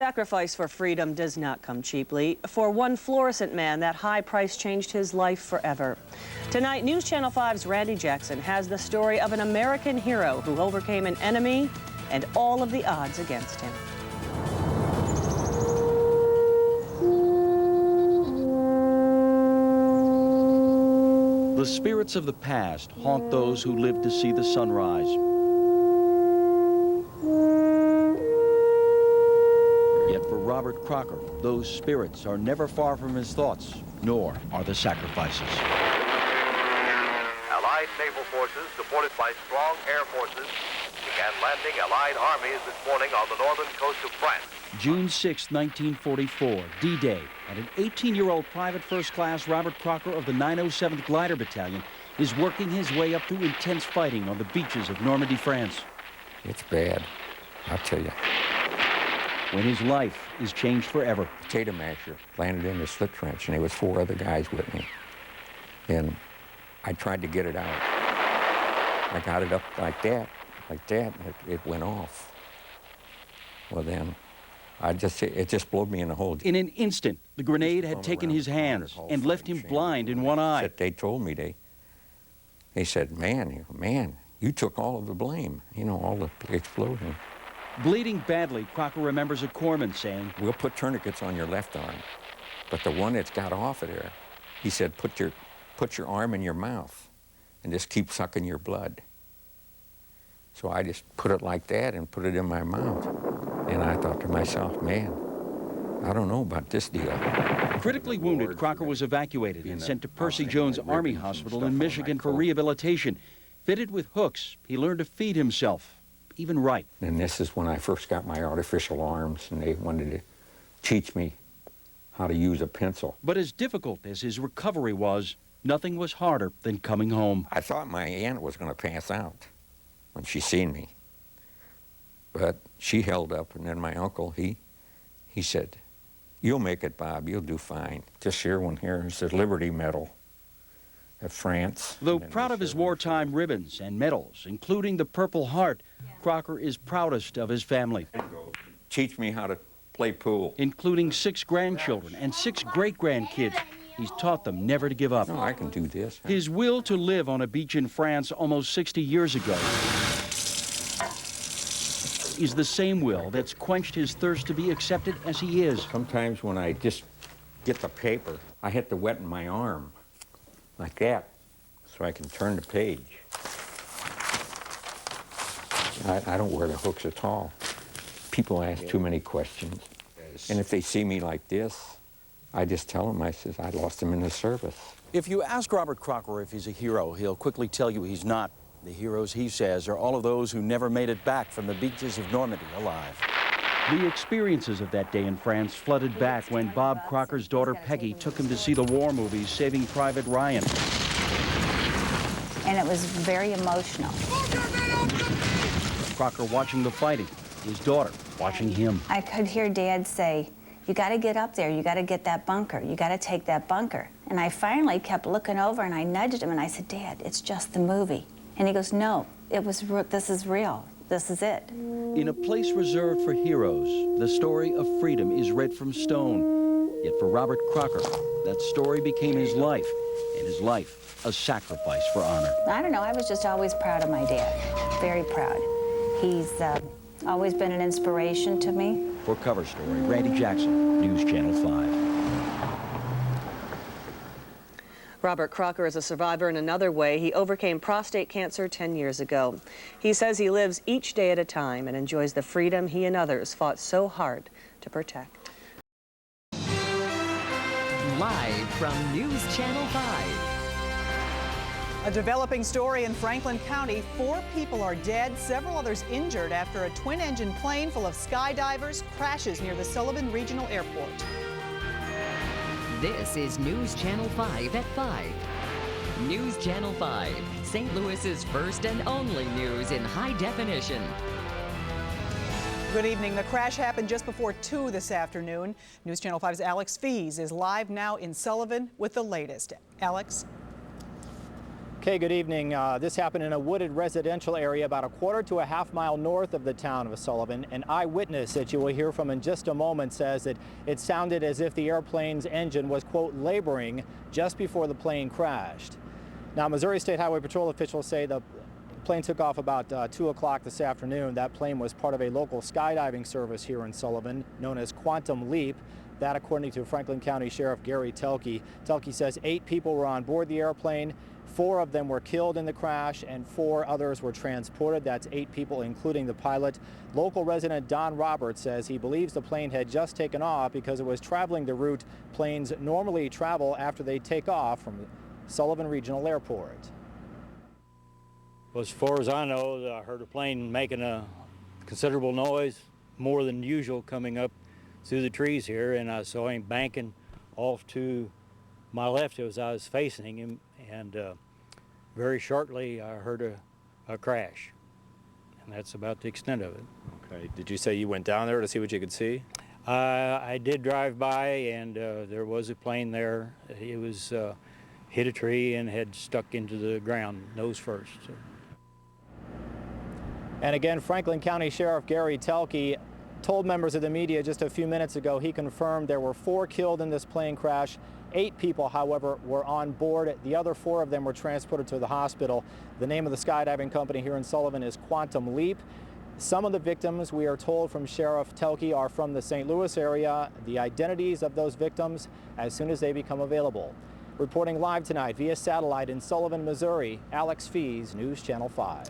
Sacrifice for freedom does not come cheaply. For one fluorescent man, that high price changed his life forever. Tonight, News Channel 5's Randy Jackson has the story of an American hero who overcame an enemy and all of the odds against him. The spirits of the past haunt those who lived to see the sunrise. Yet for Robert Crocker, those spirits are never far from his thoughts, nor are the sacrifices. Allied naval forces, supported by strong air forces, began landing Allied armies this morning on the northern coast of France. June 6, 1944, D-Day, and an 18-year-old private first class Robert Crocker of the 907th Glider Battalion is working his way up through intense fighting on the beaches of Normandy, France. It's bad, I'll tell you. When his life is changed forever. Potato masher landed in the slit trench, and there was 4 other guys with me. And I tried to get it out. I got it up like that, and it went off. Well then, it just blew me in the hole. In an instant, the grenade had taken his hands and left him blind in one eye. They told me, they said, man, you took all of the blame, you know, all the explosion. Bleeding badly, Crocker remembers a corpsman saying, "We'll put tourniquets on your left arm, but the one that's got off of there," he said, put your arm in your mouth and just keep sucking your blood. So I just put it like that and put it in my mouth. And I thought to myself, man, I don't know about this deal. Critically wounded, Crocker was evacuated and sent to Percy Jones Army Hospital in Michigan for rehabilitation. Fitted with hooks, he learned to feed himself, even write. And this is when I first got my artificial arms, and they wanted to teach me how to use a pencil. But as difficult as his recovery was, nothing was harder than coming home. I thought my aunt was going to pass out when she seen me. But she held up, and then my uncle, he said, "You'll make it, Bob, you'll do fine." This here one here is the Liberty Medal of France. Though proud of his wartime ribbons and medals, including the Purple Heart, Crocker is proudest of his family. Teach me how to play pool. Including 6 grandchildren and 6 great-grandkids. He's taught them never to give up. No, I can do this. His will to live on a beach in France almost 60 years ago is the same will that's quenched his thirst to be accepted as he is. Sometimes when I just get the paper, I hit the wet in my arm, like that, so I can turn the page. I don't wear the hooks at all. People ask too many questions. And if they see me like this, I just tell them, I says, I lost him in the service. If you ask Robert Crocker if he's a hero, he'll quickly tell you he's not. The heroes, he says, are all of those who never made it back from the beaches of Normandy alive. The experiences of that day in France flooded back when Bob Crocker's daughter Peggy took him to see the war movies Saving Private Ryan. And it was very emotional. Crocker watching the fighting, his daughter watching him. I could hear Dad say, "You got to get up there, you got to get that bunker, you got to take that bunker." And I finally kept looking over and I nudged him and I said, "Dad, it's just the movie." And he goes, "No, this is real. This is it." In a place reserved for heroes, the story of freedom is read from stone. Yet for Robert Crocker, that story became his life, and his life a sacrifice for honor. I don't know, I was just always proud of my dad, very proud. He's always been an inspiration to me. For Cover Story, Randy Jackson, News Channel 5. Robert Crocker is a survivor in another way. He overcame prostate cancer 10 years ago. He says he lives each day at a time and enjoys the freedom he and others fought so hard to protect. Live from News Channel 5. A developing story in Franklin County. 4 people are dead, several others injured after a twin-engine plane full of skydivers crashes near the Sullivan Regional Airport. This is News Channel 5 at 5. News Channel 5, St. Louis's first and only news in high definition. Good evening. The crash happened just before 2 this afternoon. News Channel 5's Alex Fees is live now in Sullivan with the latest. Alex? Okay, good evening. This happened in a wooded residential area about a quarter to a half mile north of the town of Sullivan. An eyewitness that you will hear from in just a moment says that it sounded as if the airplane's engine was, quote, laboring just before the plane crashed. Now, Missouri State Highway Patrol officials say the plane took off about 2 o'clock this afternoon. That plane was part of a local skydiving service here in Sullivan known as Quantum Leap. That, according to Franklin County Sheriff Gary Telke. Telke says 8 people were on board the airplane. 4 of them were killed in the crash and 4 others were transported. That's 8 people, including the pilot. Local resident Don Roberts says he believes the plane had just taken off because it was traveling the route planes normally travel after they take off from Sullivan Regional Airport. Well, as far as I know, I heard a plane making a considerable noise, more than usual, coming up through the trees here, and I saw him banking off to my left as I was facing him, and very shortly I heard a crash, and that's about the extent of it. Okay. Did you say you went down there to see what you could see? I did drive by, and there was a plane there. It was hit a tree and had stuck into the ground nose first. So. And again, Franklin County Sheriff Gary Telke told members of the media just a few minutes ago he confirmed there were 4 killed in this plane crash. 8 people, however, were on board. The other 4 of them were transported to the hospital. The name of the skydiving company here in Sullivan is Quantum Leap. Some of the victims, we are told from Sheriff Telke, are from the St. Louis area. The identities of those victims as soon as they become available. Reporting live tonight via satellite in Sullivan, Missouri, Alex Fees, News Channel 5.